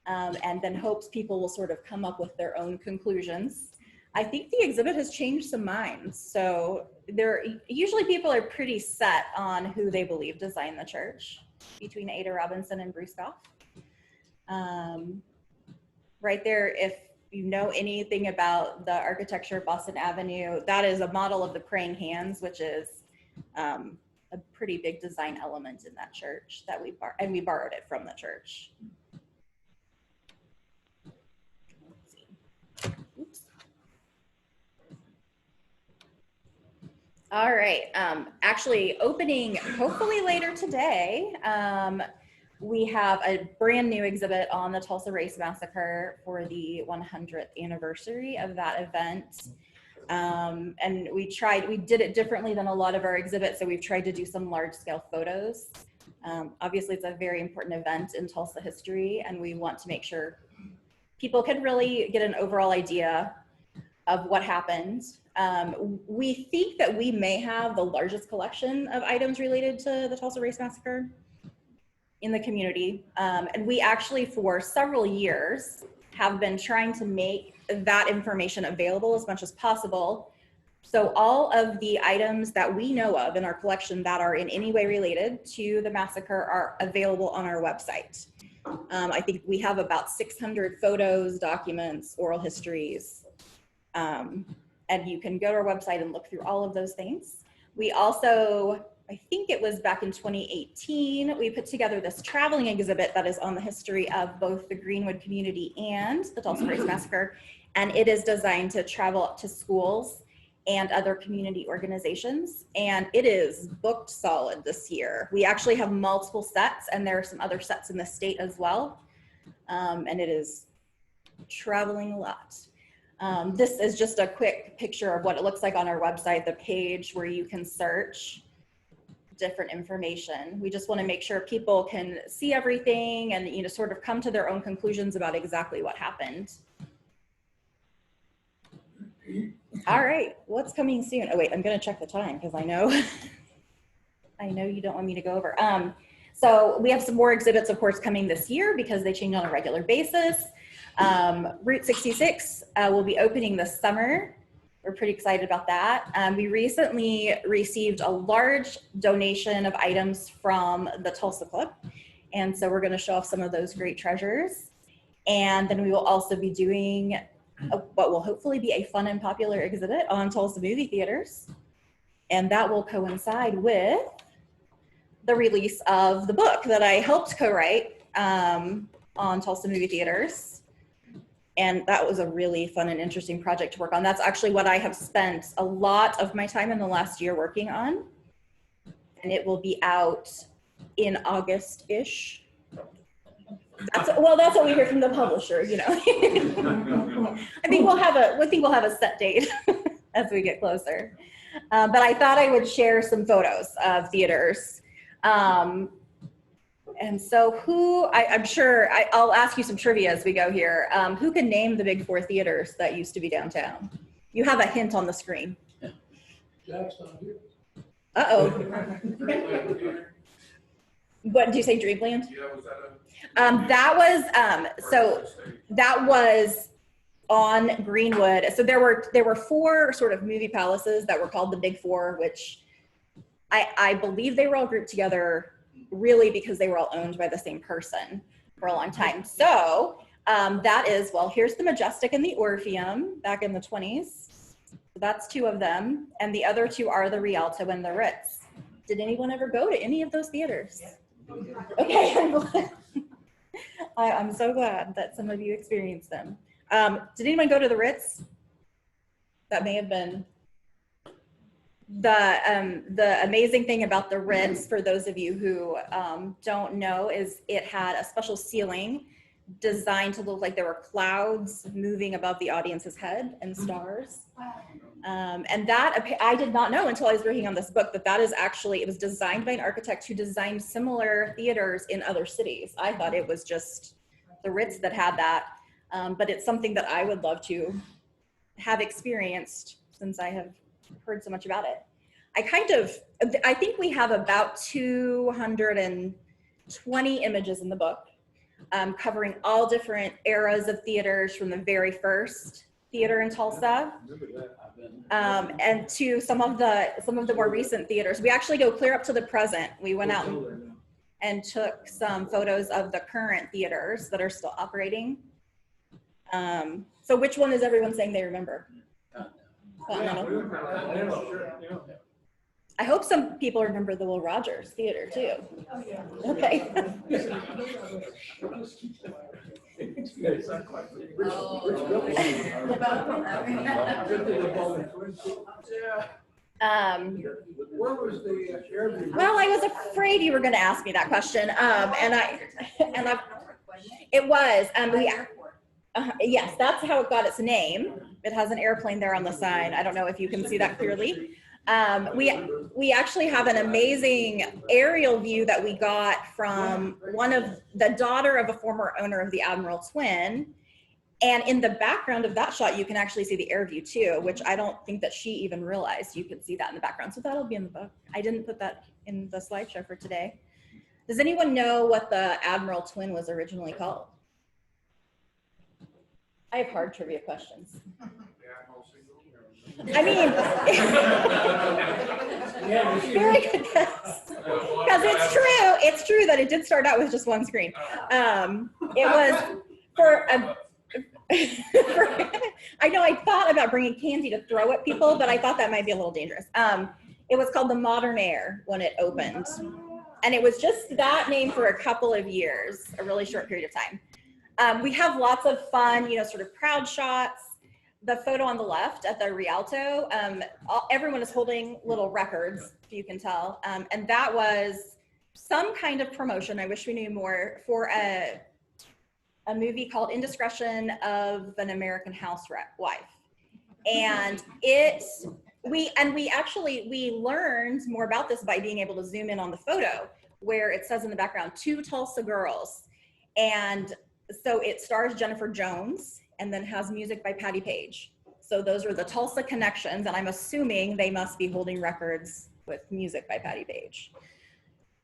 and then hopes people will sort of come up with their own conclusions. I think the exhibit has changed some minds. So usually people are pretty set on who they believe designed the church between Ada Robinson and Bruce Goff. Right there, if you know anything about the architecture of Boston Avenue, that is a model of the praying hands, which is a pretty big design element in that church that we borrowed it from the church. Oops. All right, actually opening hopefully later today, we have a brand new exhibit on the Tulsa Race Massacre for the 100th anniversary of that event. And we did it differently than a lot of our exhibits. So we've tried to do some large scale photos. Obviously it's a very important event in Tulsa history, and we want to make sure people can really get an overall idea of what happened. We think that we may have the largest collection of items related to the Tulsa Race Massacre in the community. And we actually, for several years, have been trying to make that information available as much as possible. So all of the items that we know of in our collection that are in any way related to the massacre are available on our website. I think we have about 600 photos, documents, oral histories, and you can go to our website and look through all of those things. We also, I think it was back in 2018, we put together this traveling exhibit that is on the history of both the Greenwood community and the Tulsa Race Massacre. And it is designed to travel up to schools and other community organizations. And it is booked solid this year. We actually have multiple sets, and there are some other sets in the state as well. And it is traveling a lot. This is just a quick picture of what it looks like on our website, the page where you can search. different information. We just want to make sure people can see everything and, you know, sort of come to their own conclusions about exactly what happened. All right, what's coming soon? Oh wait, I'm gonna check the time because I know you don't want me to go over. So we have some more exhibits, of course, coming this year because they change on a regular basis. Route 66 will be opening this summer. We're pretty excited about that. We recently received a large donation of items from the Tulsa Club. And so we're gonna show off some of those great treasures. And then we will also be doing what will hopefully be a fun and popular exhibit on Tulsa movie theaters. And that will coincide with the release of the book that I helped co-write on Tulsa movie theaters. And that was a really fun and interesting project to work on. That's actually what I have spent a lot of my time in the last year working on. And it will be out in August-ish. That's what we hear from the publisher, you know. I think we'll have a set date as we get closer. But I thought I would share some photos of theaters. And so I'm sure I'll ask you some trivia as we go here. Who can name the big 4 theaters that used to be downtown? You have a hint on the screen. Uh-oh. What did you say, Dreamland? Yeah, was that that was on Greenwood. So there were 4 sort of movie palaces that were called the Big 4, which I believe they were all grouped together really because they were all owned by the same person for a long time. So that is, well, here's the Majestic and the Orpheum back in the 20s. So that's 2 of them. And the other 2 are the Rialto and the Ritz. Did anyone ever go to any of those theaters? Okay, I'm so glad that some of you experienced them. Did anyone go to the Ritz? That may have been the amazing thing about the Ritz, for those of you who don't know, is it had a special ceiling designed to look like there were clouds moving above the audience's head and stars. And that, I did not know until I was working on this book, that is actually, it was designed by an architect who designed similar theaters in other cities. I thought it was just the Ritz that had that, but it's something that I would love to have experienced since I have heard so much about it. I think we have about 220 images in the book, covering all different eras of theaters from the very first theater in Tulsa, and to some of the more recent theaters. We actually go clear up to the present. We went out and took some photos of the current theaters that are still operating. So which one is everyone saying they remember? I hope some people remember the Will Rogers Theater too. Okay. Well, I was afraid you were going to ask me that question, it was. Yes, that's how it got its name. It has an airplane there on the side. I don't know if you can see that clearly. We actually have an amazing aerial view that we got from the daughter of a former owner of the Admiral Twin. And in the background of that shot, you can actually see the air view too, which I don't think that she even realized you could see that in the background. So that'll be in the book. I didn't put that in the slideshow for today. Does anyone know what the Admiral Twin was originally called? I have hard trivia questions. I mean, very good guess. Because it's true that it did start out with just one screen. It was I know I thought about bringing candy to throw at people, but I thought that might be a little dangerous. It was called the Modern Air when it opened. And it was just that name for a couple of years, a really short period of time. We have lots of fun, sort of proud shots. The photo on the left at the Rialto, everyone is holding little records, if you can tell. And that was some kind of promotion, I wish we knew more, for a movie called Indiscretion of an American Housewife. And it we learned more about this by being able to zoom in on the photo where it says in the background, 2 Tulsa girls. And so it stars Jennifer Jones and then has music by Patti Page. So those are the Tulsa connections, and I'm assuming they must be holding records with music by Patti Page.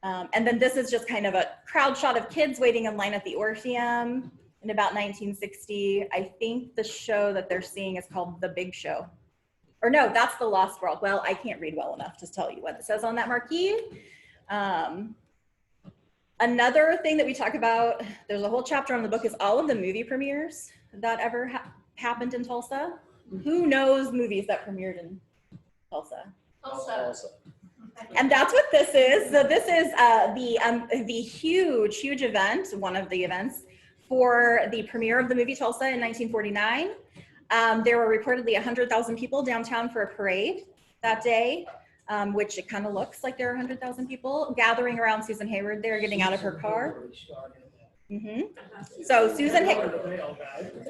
And then this is just kind of a crowd shot of kids waiting in line at the Orpheum in about 1960. I think the show that they're seeing is called The Big Show. Or no, that's The Lost World. Well, I can't read well enough to tell you what it says on that marquee. Another thing that we talk about, there's a whole chapter on the book, is all of the movie premieres that ever happened in Tulsa. Who knows movies that premiered in Tulsa? Tulsa. And that's what this is. So this is the huge event, one of the events for the premiere of the movie Tulsa in 1949. There were reportedly 100,000 people downtown for a parade that day, which it kind of looks like there are 100,000 people gathering around Susan Hayward there, getting out of her car. So Susan Hayward,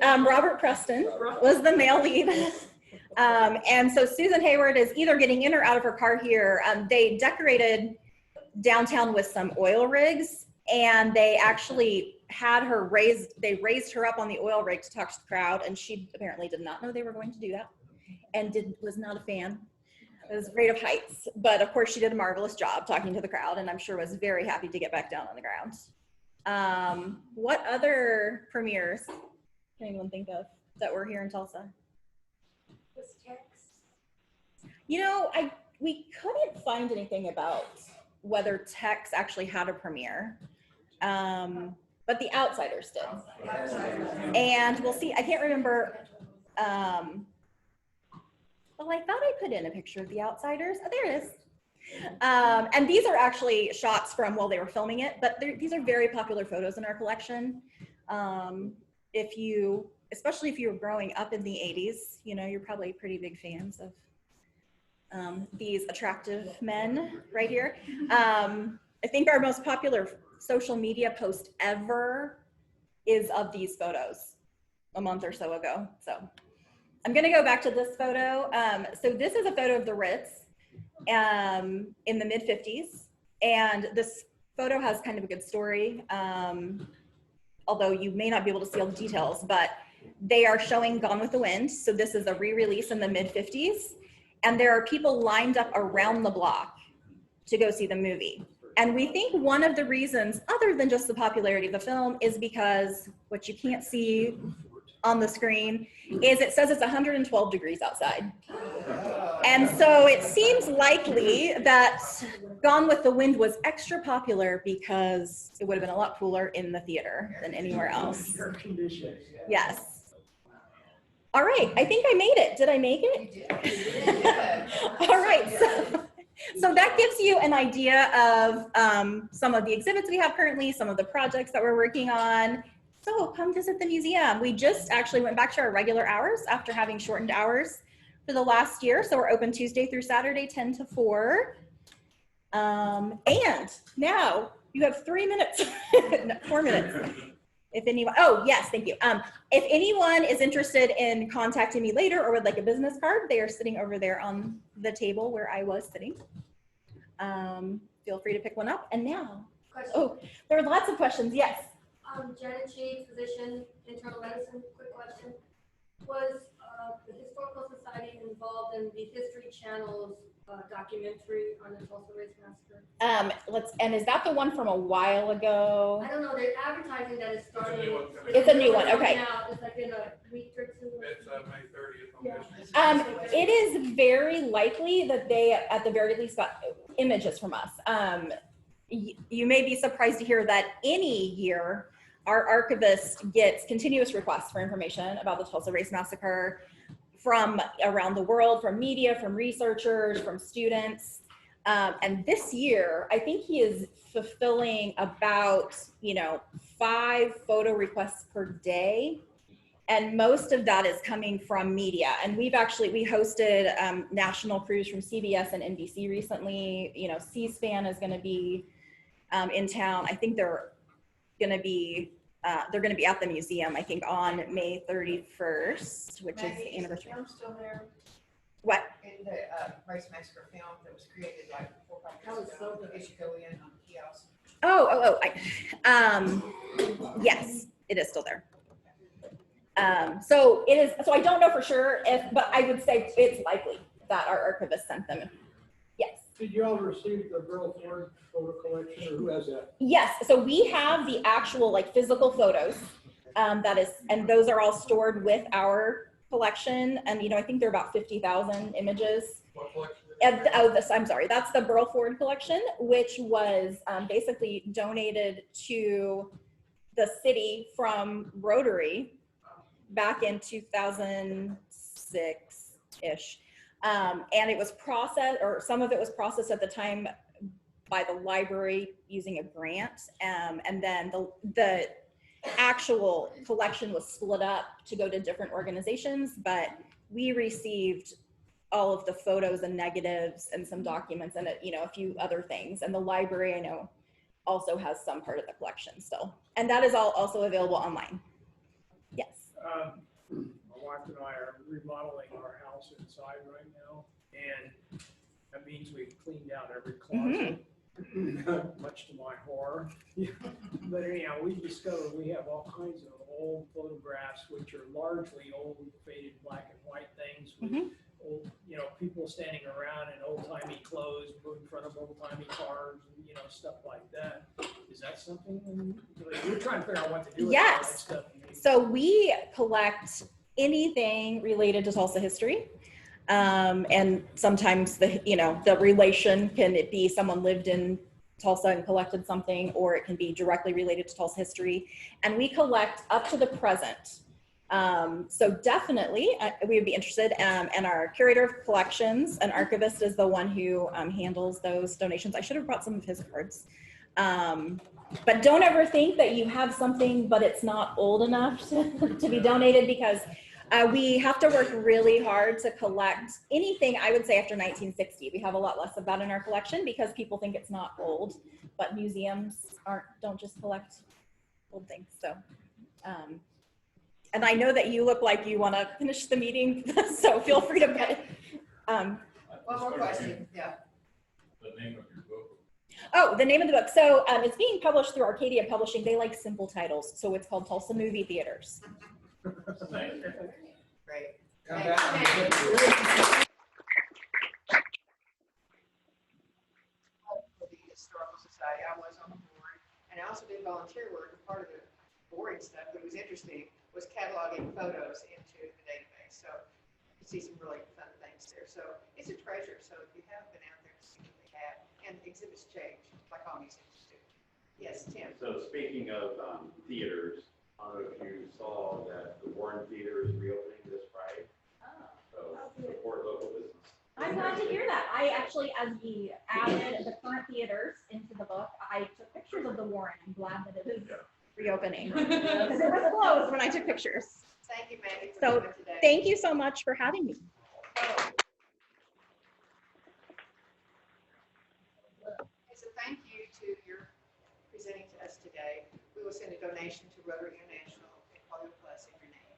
Robert Preston was the male lead. And so Susan Hayward is either getting in or out of her car here. They decorated downtown with some oil rigs, and they actually had her raised her up on the oil rig to talk to the crowd, and she apparently did not know they were going to do that and was not a fan. It was afraid of heights, but of course she did a marvelous job talking to the crowd, and I'm sure was very happy to get back down on the ground. What other premieres can anyone think of that were here in Tulsa? You know, we couldn't find anything about whether Tex actually had a premiere, but The Outsiders did. And we'll see, I can't remember, well, I thought I put in a picture of The Outsiders. Oh, there it is. And these are actually shots from while they were filming it, but these are very popular photos in our collection. Especially if you were growing up in the 80s, you know, you're probably pretty big fans of these attractive men right here. I think our most popular social media post ever is of these photos a month or so ago. So I'm gonna go back to this photo. So this is a photo of the Ritz in the mid-50s. And this photo has kind of a good story, although you may not be able to see all the details, but they are showing Gone with the Wind. So this is a re-release in the mid-50s. And there are people lined up around the block to go see the movie. And we think one of the reasons, other than just the popularity of the film, is because what you can't see on the screen is it says it's 112 degrees outside. And so it seems likely that Gone with the Wind was extra popular because it would have been a lot cooler in the theater than anywhere else. Yes. All right, I think I made it. Did I make it? All right, so that gives you an idea of some of the exhibits we have currently, some of the projects that we're working on. So come visit the museum. We just actually went back to our regular hours after having shortened hours for the last year. So we're open Tuesday through Saturday, 10 to 4. And now you have 3 minutes, no, 4 minutes. If anyone, oh yes, thank you. If anyone is interested in contacting me later or would like a business card, they are sitting over there on the table where I was sitting. Feel free to pick one up. And now, oh, there are lots of questions, yes. Janet Cheek, physician, internal medicine, quick question. Was the Historical Society involved in the History Channel's documentary on the Tulsa Race Massacre? And is that the one from a while ago? I don't know, they're advertising that it's starting. It's a new one, okay. Now, it's like in a week or two. It's May 30th. Yeah. It is very likely that they, at the very least, got images from us. You may be surprised to hear that any year, our archivist gets continuous requests for information about the Tulsa Race Massacre from around the world, from media, from researchers, from students. And this year, I think he is fulfilling about, 5 photo requests per day. And most of that is coming from media. And we hosted national crews from CBS and NBC recently. C-SPAN is gonna be in town. I think they're gonna be at the museum, I think on May 31st, which is the anniversary. Still there? What? In the Race Massacre film that was created like 4 or 5 years ago, I guess you go in on kiosk. Yes, it is still there. So it is, so I don't know for sure if, but I would say it's likely that our archivist sent them. Yes. Did you all receive the Burl Ford photo collection, or who has that? Yes, so we have the actual like physical photos, that is, and those are all stored with our collection. And, you know, I think there are about 50,000 images. What collection? I'm sorry, that's the Burl Ford collection, which was basically donated to the city from Rotary back in 2006-ish. And it was processed, or some of it was processed at the time by the library using a grant. And then the actual collection was split up to go to different organizations, but we received all of the photos and negatives and some documents and, you know, a few other things. And the library, I know, also has some part of the collection still. And that is all also available online. Yes. My wife and I are remodeling our house inside right now, and that means we've cleaned out every closet, much to my horror. But anyhow, we discovered we have all kinds of old photographs, which are largely old, faded black and white things with old, you know, people standing around in old-timey clothes in front of old-timey cars, and, you know, stuff like that. Is that something we're trying to figure out what to do with all that stuff? So we collect anything related to Tulsa history. And sometimes the relation can it be someone lived in Tulsa and collected something, or it can be directly related to Tulsa history. And we collect up to the present. So definitely we would be interested. And our curator of collections, an archivist, is the one who handles those donations. I should have brought some of his cards. But don't ever think that you have something, but it's not old enough to be donated, because we have to work really hard to collect anything, I would say, after 1960. We have a lot less of that in our collection because people think it's not old, but museums don't just collect old things. So, and I know that you look like you want to finish the meeting, so feel free to. One more question, yeah. The name of your book. Oh, the name of the book. So it's being published through Arcadia Publishing. They like simple titles. So it's called Tulsa Movie Theaters. Great. For the Historical Society, I was on the board, and I also did volunteer work. Part of the boring stuff that was interesting was cataloging photos into the database. So you see some really fun things there. So it's a treasure. So if you have been out there to see what they have, and exhibits change, like all museums do. Yes, Tim. So speaking of theaters, I don't know if you saw that the Warren Theater is reopening this Friday. So support local business. I'm glad to hear that. I actually, as we added the current theaters into the book, I took pictures of the Warren. I'm glad that it is reopening because it was closed when I took pictures. Thank you, Maggie, for So coming today. thank you so much for having me. As a thank you to your presenting to us today, we will send a donation to Rotary International and Hollywood Plus in your name.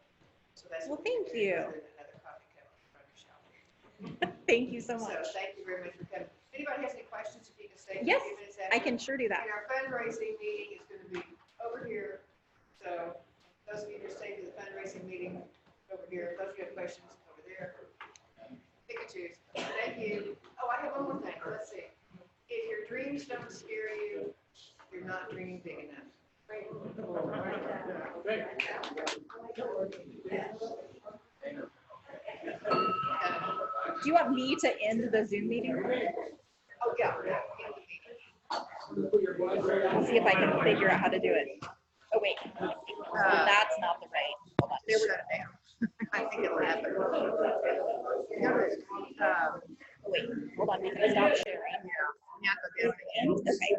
So that's Well, what we thank do, you. rather than another coffee cup in front of your shelf. Thank you so So much. thank you very much for coming. Anybody has any questions, if you can stay. Yes, for a few minutes I can sure do that. And our fundraising meeting is going to be over here. So those of you who are staying to the fundraising meeting over here, those of you who have questions over there. Pick and choose. Thank you. Oh, I have one more thing. Let's see. If your dreams don't scare you, you're not dreaming big enough. Do you want me to end the Zoom meeting? Oh, yeah. I'll see if I can figure out how to do it. Oh, wait. That's not the right. Hold on. They were shut it down. I think it'll happen. Wait, hold on. We can stop sharing. Yeah. Okay.